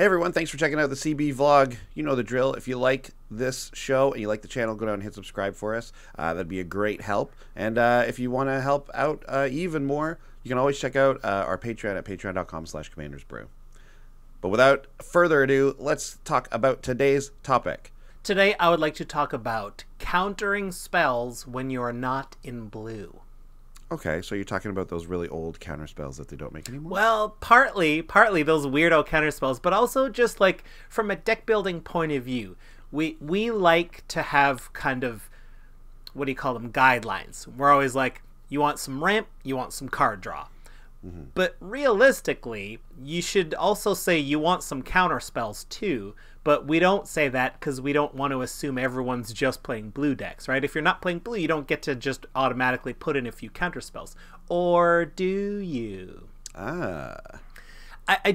Hey everyone, thanks for checking out the CB vlog. You know the drill. If you like this show and you like the channel, go down and hit subscribe for us. That'd be a great help. And if you want to help out even more, you can always check out our Patreon at patreon.com/commandersbrew. But without further ado, let's talk about today's topic. Today I would like to talk about countering spells when you're not in blue. Okay, so you're talking about those really old counter spells that they don't make anymore? Well, partly those weirdo counter spells, but also just like from a deck building point of view. We like to have kind of, what do you call them, guidelines. We're always like, you want some ramp, you want some card draw. Mm-hmm. But realistically, you should also say you want some counter spells too, but we don't say that because we don't want to assume everyone's just playing blue decks, right? If you're not playing blue, you don't get to just automatically put in a few counter spells. Or do you? I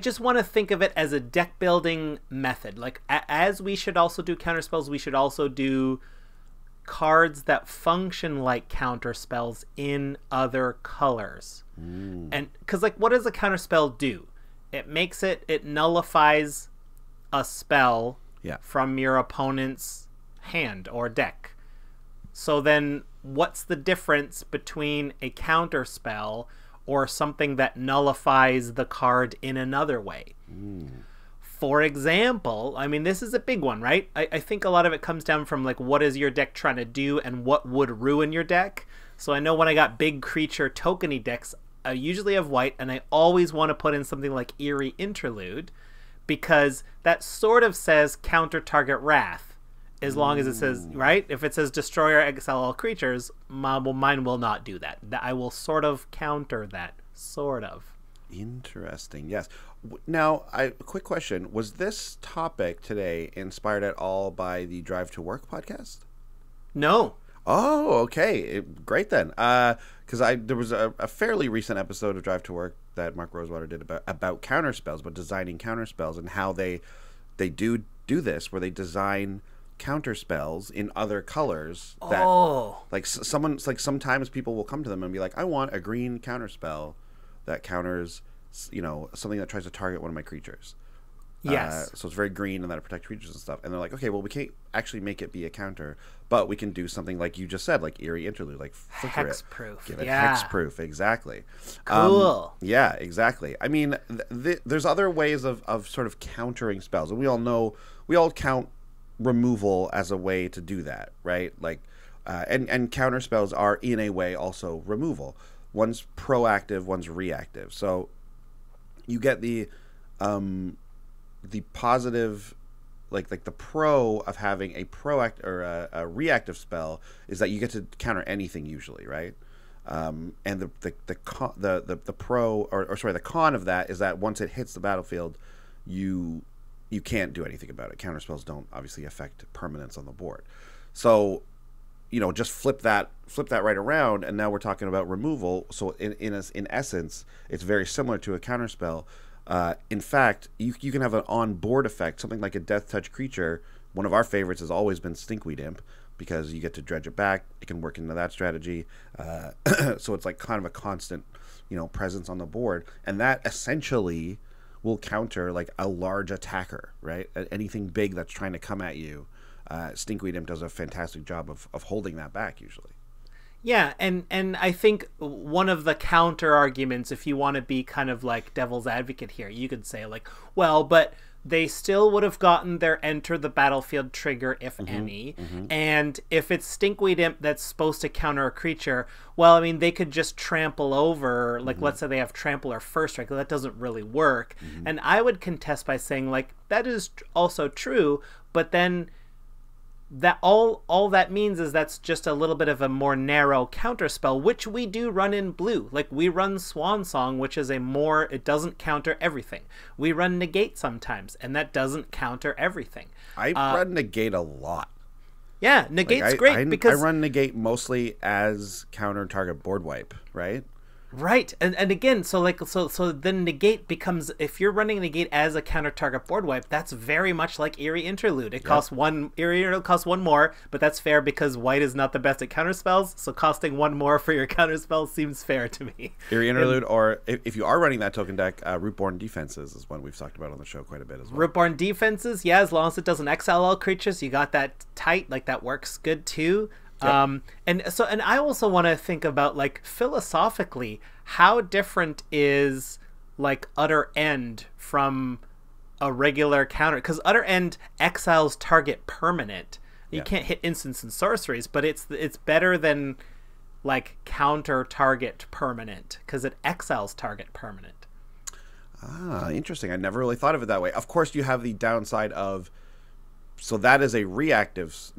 just want to think of it as a deck building method. Like, as we should also do counter spells, we should also do cards that function like counter spells in other colors. And because, like, what does a counter spell do? It nullifies a spell from your opponent's hand or deck. So then what's the difference between a counter spell or something that nullifies the card in another way? For example, I mean, this is a big one, right? I think a lot of it comes down from, like, what is your deck trying to do and what would ruin your deck. So I know when I got big creature tokeny decks, I usually have white, and I always want to put in something like Eerie Interlude, because that sort of says counter target wrath, as long as it says, right? If it says destroy or exile all creatures, mine will not do that. I will sort of counter that, sort of. Interesting. Yes. Now, a quick question. Was this topic today inspired at all by the Drive to Work podcast? No. Oh, okay. Great then. Because there was a fairly recent episode of Drive to Work that Mark Rosewater did about counterspells, but designing counterspells and how they do this, where they design counterspells in other colors. That, like, sometimes people will come to them and be like, I want a green counterspell that counters, you know, something that tries to target one of my creatures. Yes. So it's very green and that it protects creatures and stuff. And they're like, okay, well, we can't actually make it be a counter, but we can do something like you just said, like Eerie Interlude, like flicker hexproof. Give it hexproof. Exactly. Cool. Yeah, exactly. I mean, there's other ways of sort of countering spells. And we all count removal as a way to do that, right? Like, and counter spells are in a way also removal. One's proactive, one's reactive. So you get the positive, like the pro of having a proactive or a reactive spell is that you get to counter anything usually, right? And the con of that is that once it hits the battlefield, you can't do anything about it. Counter spells don't obviously affect permanence on the board. So, you know, just flip that right around, and now we're talking about removal. So in essence, it's very similar to a counterspell. In fact, you can have an on-board effect, something like a Death Touch creature. One of our favorites has always been Stinkweed Imp, because you get to dredge it back. It can work into that strategy. So it's like kind of a constant, you know, presence on the board, and that essentially will counter like a large attacker, right? Anything big that's trying to come at you. Stinkweed Imp does a fantastic job of holding that back usually. Yeah, and I think one of the counter arguments, if you want to be kind of like devil's advocate here, you could say like, well, but they still would have gotten their enter the battlefield trigger, if any. And if it's Stinkweed Imp that's supposed to counter a creature, well, I mean, they could just trample over, like, let's say they have trample or first strike. That doesn't really work. And I would contest by saying, like, that is also true, but then that all that means is that's just a little bit of a more narrow counterspell, which we do run in blue. Like, we run Swan Song, which is it doesn't counter everything. We run Negate sometimes, and that doesn't counter everything. I run Negate a lot. Yeah, Negate's great because I run Negate mostly as counter target board wipe, right? Right, and again, so then negate becomes, if you're running negate as a counter target board wipe, that's very much like Eerie Interlude. It costs one, Eerie Interlude costs one more, but that's fair because white is not the best at counter spells, so costing one more for your counter spells seems fair to me. Eerie Interlude, or if you are running that token deck, Rootborn Defenses is one we've talked about on the show quite a bit as well. Rootborn Defenses, yeah, as long as it doesn't exile all creatures, you got that tight, like that works good too. Yep. And I also want to think about, like, philosophically, how different is like Utter End from a regular counter, because Utter End exiles target permanent. You can't hit instants and sorceries, but it's better than like counter target permanent because it exiles target permanent. Interesting. I never really thought of it that way. Of course, you have the downside of, so that is a proactive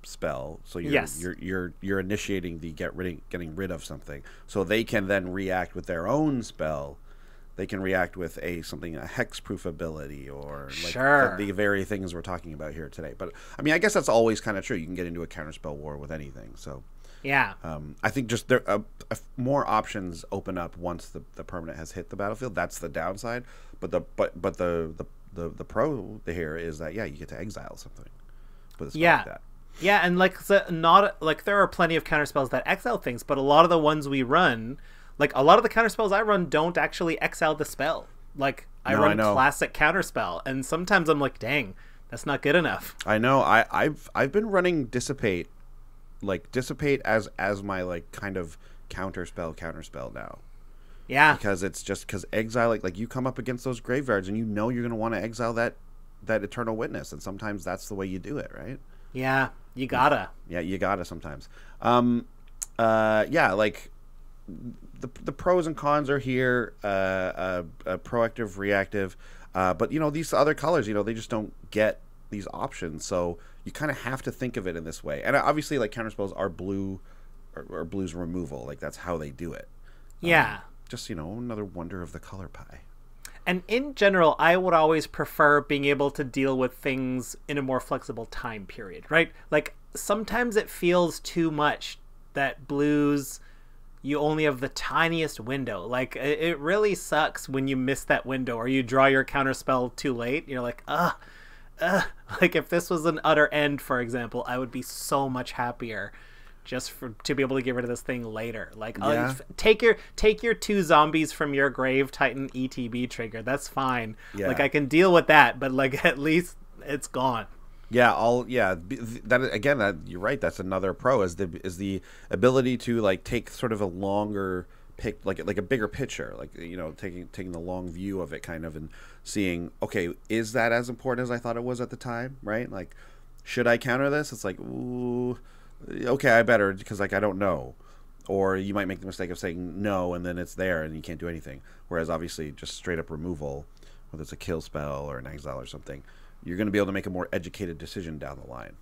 spell, so you're initiating the getting rid of something, so they can then react with their own spell. They can react with a hexproof ability, or like the very things we're talking about here today. But I mean, I guess that's always kind of true. You can get into a counterspell war with anything. So yeah, I think just more options open up once the permanent has hit the battlefield. That's the downside. But the pro here is that you get to exile something with a spell like that. Yeah, and not like there are plenty of counterspells that exile things, but a lot of the ones we run, like a lot of the counterspells I run, don't actually exile the spell. Like I run classic counterspell, and sometimes I'm like, dang, that's not good enough. I know. I've been running Dissipate, as my like kind of counterspell now. Yeah, because exile, like you come up against those graveyards, and you're going to want to exile that Eternal Witness, and sometimes that's the way you do it, right? Yeah, you gotta. Yeah, you gotta sometimes. Like the pros and cons are here. Proactive, reactive, but these other colors, they just don't get these options. So you kind of have to think of it in this way. And obviously, like counterspells are blue, or blue's removal. Like that's how they do it. Yeah. Just another wonder of the color pie. And in general, I would always prefer being able to deal with things in a more flexible time period, right? Like, sometimes it feels too much that blues, you only have the tiniest window. Like, it really sucks when you miss that window or you draw your counterspell too late. You're like, like, if this was an Utter End, for example, I would be so much happier just to be able to get rid of this thing later. Like, take your 2 zombies from your Grave Titan ETB trigger. That's fine. Yeah. Like, I can deal with that, but like at least it's gone. Yeah, that you're right. That's another pro is the ability to like take sort of a longer pick, like a bigger picture, like taking the long view of it, kind of, and seeing, okay, is that as important as I thought it was at the time, right? Like, should I counter this? It's like, ooh. Okay, I better, because like I don't know, or you might make the mistake of saying no, and then it's there and you can't do anything. Whereas obviously just straight up removal, whether it's a kill spell or an exile or something, you're going to be able to make a more educated decision down the line.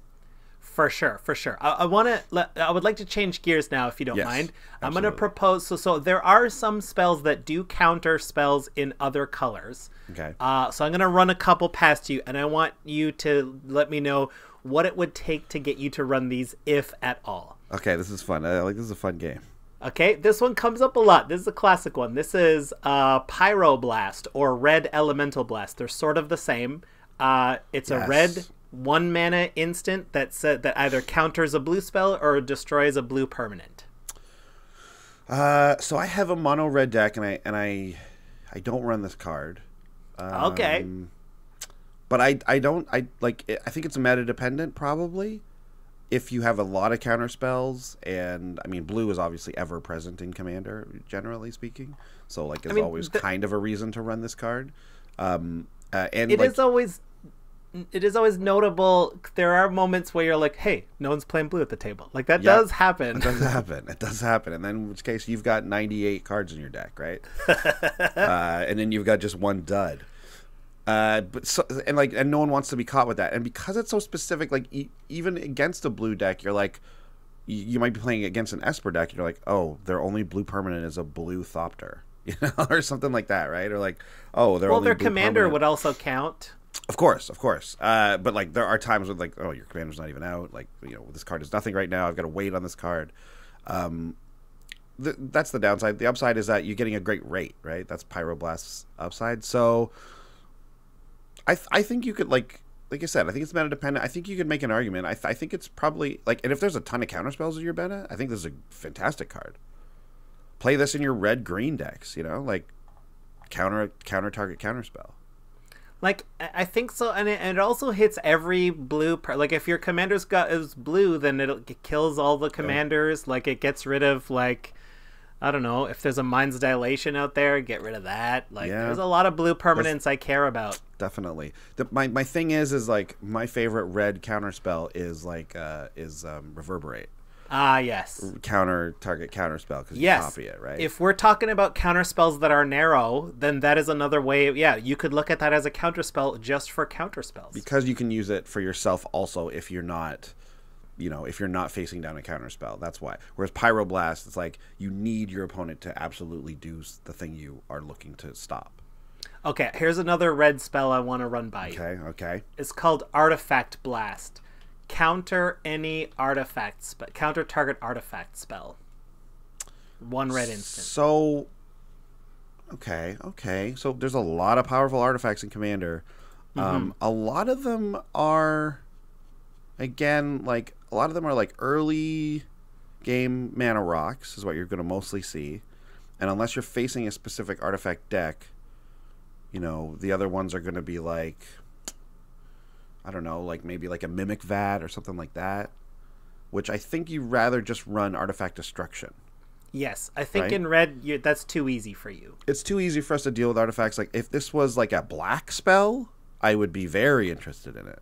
For sure. I would like to change gears now, if you don't mind. I'm going to propose. So there are some spells that do counter spells in other colors. Okay. So I'm going to run a couple past you, and I want you to let me know what it would take to get you to run these, if at all. Okay, this is fun. This is a fun game. Okay, this one comes up a lot. This is a classic one. This is Pyroblast or Red Elemental Blast. They're sort of the same. It's a red 1 mana instant that either counters a blue spell or destroys a blue permanent. So I have a mono red deck, and I don't run this card. Okay. But I think it's meta dependent, probably. If you have a lot of counter spells, and I mean, blue is obviously ever present in Commander, generally speaking. So like, it's always kind of a reason to run this card. And it is always notable. There are moments where you're like, hey, no one's playing blue at the table. Like that does happen. It does happen. And then in which case you've got 98 cards in your deck, right? And then you've got just one dud. And no one wants to be caught with that. And because it's so specific, like even against a blue deck, you're like, you might be playing against an Esper deck. And you're like, oh, their only blue permanent is a blue Thopter, or something like that, right? Or like, oh, their commander permanent would also count. Of course. But like, there are times when like, oh, your commander's not even out. Like, this card is nothing right now. I've got to wait on this card. that's the downside. The upside is that you're getting a great rate, right? That's Pyroblast's upside. So I think you could, like I said, I think it's meta dependent. I think you could make an argument. I think it's probably like, and if there's a ton of counterspells in your meta, I think this is a fantastic card. Play this in your red green decks, you know, like counter target counterspell. Like, I think so, and it also hits every blue. Like, if your commander's is blue, then it kills all the commanders. Like, it gets rid of, like, I don't know, if there's a Mind's Dilation out there, get rid of that. Like, there's a lot of blue permanents I care about. Definitely. My thing is like, my favorite red counterspell is like Reverberate. Ah, yes. Counter target counterspell, because you copy it, right? If we're talking about counterspells that are narrow, then that is another way. Yeah, you could look at that as a counterspell just for counterspells. Because you can use it for yourself also if you're not, you know, if you're not facing down a counterspell. That's why. Whereas Pyroblast, it's like you need your opponent to absolutely do the thing you are looking to stop. Okay, here's another red spell I want to run by you. Okay. It's called Artifact Blast. Counter any artifact counter target artifact spell. 1 red instant. So okay. So there's a lot of powerful artifacts in Commander. A lot of them are, again, like a lot of them are like early game mana rocks is what you're going to mostly see. And unless you're facing a specific artifact deck, you know, the other ones are going to be like, I don't know, like maybe like a Mimic Vat or something like that, which I think you rather just run Artifact Destruction. Yes, I think in red, that's too easy for you. It's too easy for us to deal with artifacts. Like, if this was like a black spell, I would be very interested in it.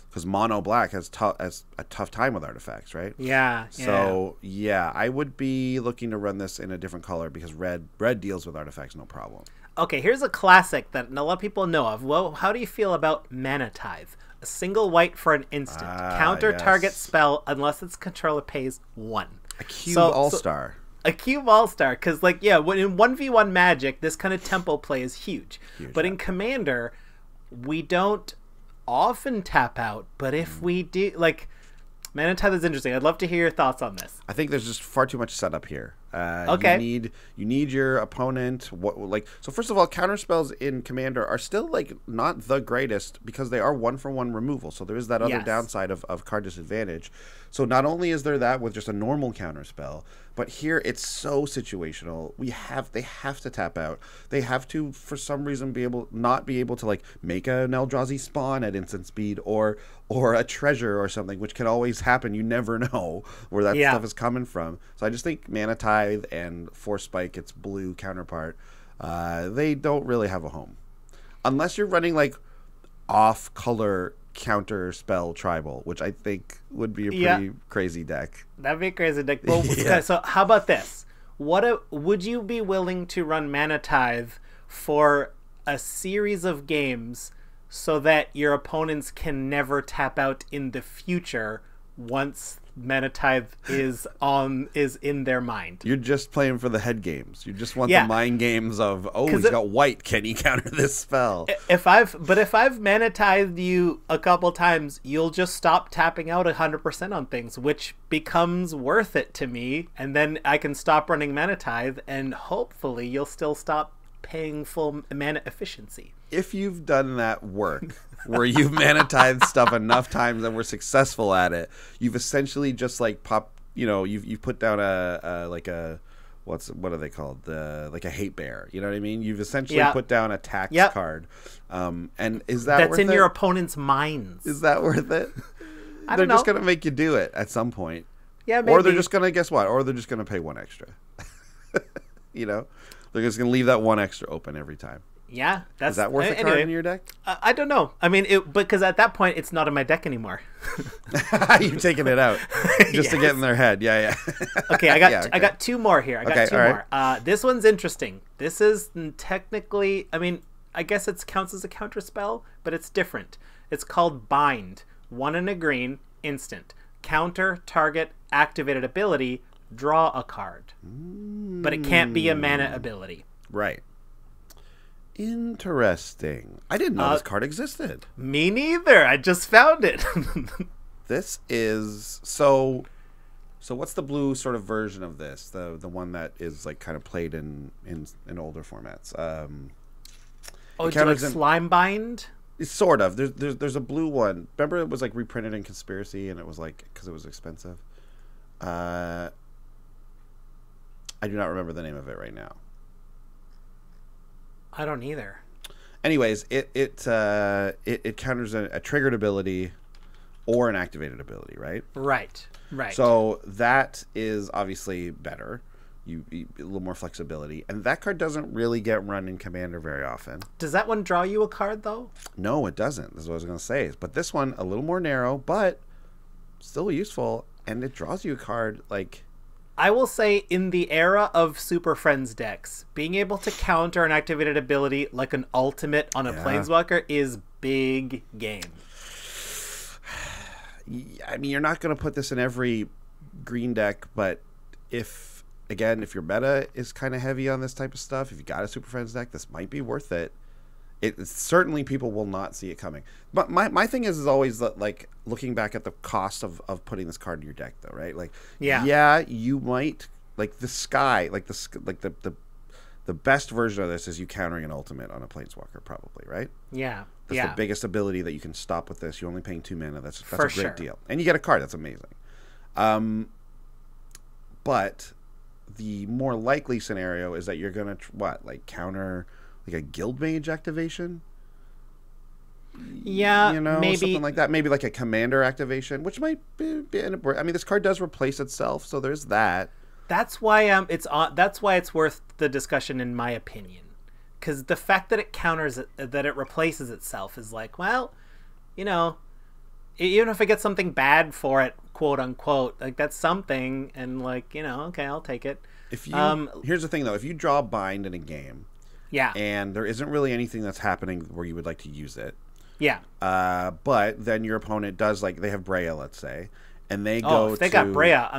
Because mono black has a tough time with artifacts, right? Yeah. So, yeah, I would be looking to run this in a different color because red deals with artifacts no problem. Okay, here's a classic that a lot of people know of. Well, how do you feel about Mana Tithe? A single white for an instant. Counter target spell unless its controller pays 1. A cube all-star. A cube all-star, because, like, yeah, when in 1v1 Magic, this kind of tempo play is huge. But in Commander, we don't often tap out, but if we do, like, Mana Tithe is interesting. I'd love to hear your thoughts on this. I think there's just far too much setup here. Okay. You need your opponent. So first of all, counterspells in Commander are still like not the greatest because they are 1-for-1 removal. So there is that other downside of card disadvantage. So not only is there that with just a normal counterspell, but here it's so situational. They have to tap out. They have to, for some reason, not be able to like make an Eldrazi spawn at instant speed or a treasure or something, which can always happen. You never know where that stuff is coming from. So I just think Mana Tithe and Force Spike, its blue counterpart, they don't really have a home. Unless you're running like off-color counter-spell tribal, which I think would be a pretty crazy deck. That'd be a crazy deck. Well, so how about this? Would you be willing to run Mana Tithe for a series of games so that your opponents can never tap out in the future once Mana Tithe is in their mind? You're just playing for the head games. You just want the mind games of, he's got white. Can he counter this spell? If I've Mana Tithed you a couple times, you'll just stop tapping out 100% on things, which becomes worth it to me. And then I can stop running Mana Tithe, and hopefully you'll still stop paying full mana efficiency. If you've done that work where you've Mana Tithed stuff enough times and we're successful at it, you've essentially just like you've put down what are they called? Like a hate bear. You know what I mean? You've essentially put down a tax card. And is that that's worth in it? your opponent's minds? Is that worth it? They're just gonna make you do it at some point. Yeah, maybe. Or they're just gonna Or they're just gonna pay 1 extra. You know, they're just gonna leave that 1 extra open every time. Yeah, is that worth a card in your deck? I don't know. I mean, because at that point, it's not in my deck anymore. You're taking it out just to get in their head. Yeah. Okay, I got 2 more here. I got 2 more. This one's interesting. This is technically, I mean, I guess it counts as a counterspell, but it's different. It's called Bind. 1 and a green, instant. Counter target activated ability. Draw a card. But it can't be a mana ability. Right. Interesting. I didn't know this card existed. Me neither. I just found it. This is so So what's the blue sort of version of this? The one that is like kind of played in older formats. Oh, do you like slime bind? It's sort of. There's a blue one. Remember, it was like reprinted in Conspiracy, and it was like because it was expensive. I do not remember the name of it right now. I don't either. Anyways, it counters a triggered ability or an activated ability, right? Right. So that is obviously better. You a little more flexibility, and that card doesn't really get run in Commander very often. Does that one draw you a card though? No, it doesn't. That's what I was going to say. But this one a little more narrow, but still useful, and it draws you a card like. I will say, in the era of Super Friends decks, being able to counter an activated ability like an ultimate on a Planeswalker is big game. I mean, you're not going to put this in every green deck, but if your meta is kind of heavy on this type of stuff, if you got a Super Friends deck, this might be worth it. Certainly people will not see it coming. But my thing is always that, like, looking back at the cost of putting this card in your deck, though, right? Like, you might like the best version of this is you countering an ultimate on a Planeswalker, probably, right? Yeah. That's the biggest ability that you can stop with this. You're only paying 2 mana. That's a great deal, and you get a card. That's amazing. But the more likely scenario is that you're gonna counter like a guild mage activation. Yeah, maybe something like that. Maybe like a commander activation, which might be I mean, this card does replace itself, so there's that. That's why that's why it's worth the discussion, in my opinion. Because the fact that it counters it, that it replaces itself, is like, well, even if I get something bad for it, quote unquote, like that's something, and like, okay, I'll take it. If you here's the thing though, if you draw bind in a game, and there isn't really anything that's happening where you would like to use it, but then your opponent does, like, they have Breya, let's say, and they go if they got Breya,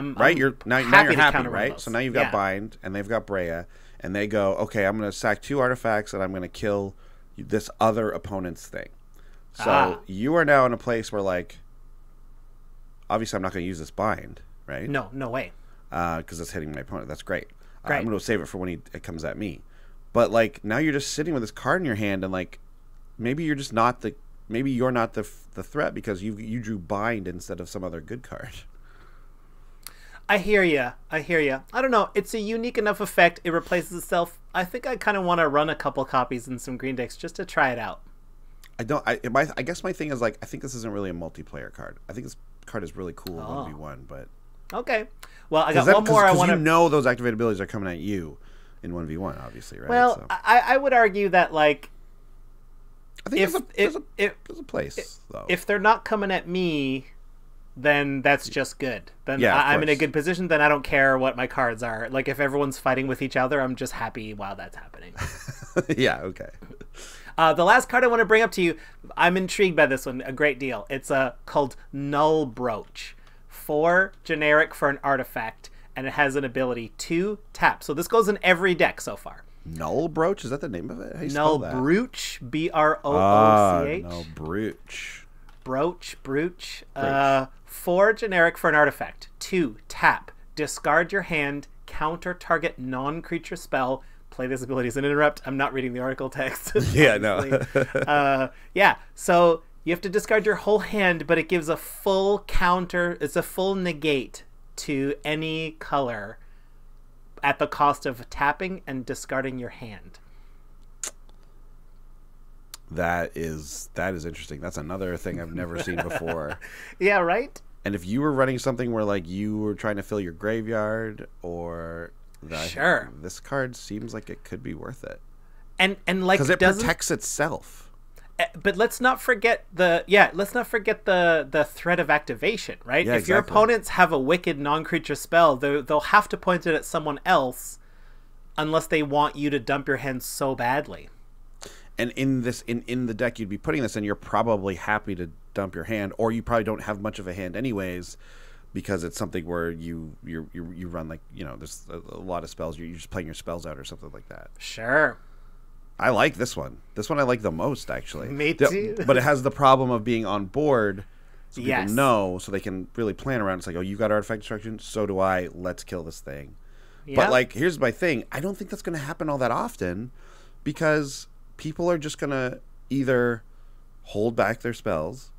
now you're happy, right? So now you've got bind, and they've got Breya, and they go, okay, I'm going to sack 2 artifacts, and I'm going to kill this other opponent's thing. So you are now in a place where, like, obviously I'm not going to use this bind, right? No way. Because it's hitting my opponent. That's great. I'm going to save it for when it comes at me. But, like, now you're just sitting with this card in your hand, and, like, maybe you're not the threat because you drew bind instead of some other good card. I hear you. I don't know. It's a unique enough effect. It replaces itself. I think I kind of want to run a couple copies in some green decks just to try it out. I guess my thing is, like, I think this isn't really a multiplayer card. I think this card is really cool in 1v1, but okay. Well, I got one more. I want to those activated abilities are coming at you in 1v1, obviously, right? Well, so. I would argue that, like, I think there's a place, though. If they're not coming at me, then that's just good. Then I'm in a good position. Then I don't care what my cards are. Like, if everyone's fighting with each other, I'm just happy while that's happening. Yeah, okay. The last card I want to bring up to you, I'm intrigued by this one a great deal. It's called Null Brooch. 4 generic for an artifact, and it has an ability 2 tap. So this goes in every deck so far. Null Brooch? Is that the name of it? How do you Null spell that? Brooch, Brooch. Null Brooch. Brooch. 4 generic for an artifact. 2 tap. Discard your hand. Counter target non-creature spell. Play this ability as an interrupt. I'm not reading the article text. Yeah, no. So you have to discard your whole hand, but it gives a full counter. It's a full negate to any color at the cost of tapping and discarding your hand. That is interesting. That's another thing I've never seen before. Yeah, right? And if you were running something where, like, you were trying to fill your graveyard or this card seems like it could be worth it. And like, because it protects itself. But let's not forget the threat of activation, right? Yeah, if your opponents have a wicked non-creature spell, they'll have to point it at someone else unless they want you to dump your hand so badly. And in the deck you'd be putting this in, you're probably happy to dump your hand, or you probably don't have much of a hand anyways, because it's something where you run, like, there's a lot of spells, you're just playing your spells out or something like that. Sure. I like this one. This one I like the most, actually. Me too. But it has the problem of being on board, So people know, so they can really plan around. It's like, oh, you got artifact destruction, so do I. Let's kill this thing. Yep. But, like, here's my thing. I don't think that's going to happen all that often because people are just going to either hold back their spells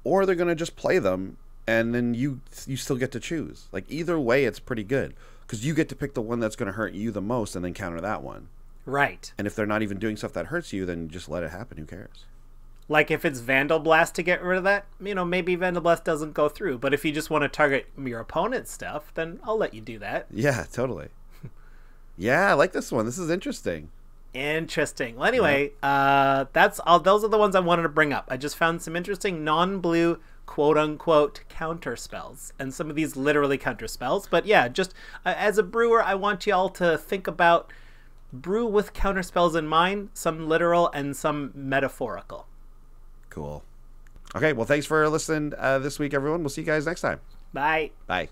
or they're going to just play them, and then you still get to choose. Like, either way, it's pretty good because you get to pick the one that's going to hurt you the most and then counter that one. Right. And if they're not even doing stuff that hurts you, then just let it happen. Who cares? Like, if it's Vandal Blast to get rid of that, maybe Vandal Blast doesn't go through. But if you just want to target your opponent's stuff, then I'll let you do that. Yeah, totally. Yeah, I like this one. This is interesting. Interesting. Well, anyway, that's all. Those are the ones I wanted to bring up. I just found some interesting non-blue, quote-unquote, counterspells. And some of these literally counterspells. But yeah, just as a brewer, I want you all to think about brew with counterspells in mind, some literal and some metaphorical. Cool. Okay, well, thanks for listening this week, everyone. We'll see you guys next time. Bye. Bye.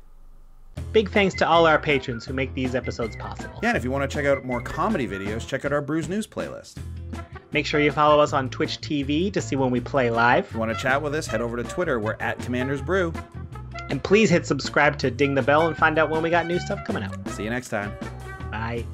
Big thanks to all our patrons who make these episodes possible. Yeah, and if you want to check out more comedy videos, check out our Brews News playlist. Make sure you follow us on Twitch TV to see when we play live. If you want to chat with us, head over to Twitter. We're at Commanders Brew. And please hit subscribe to ding the bell and find out when we got new stuff coming out. See you next time. Bye.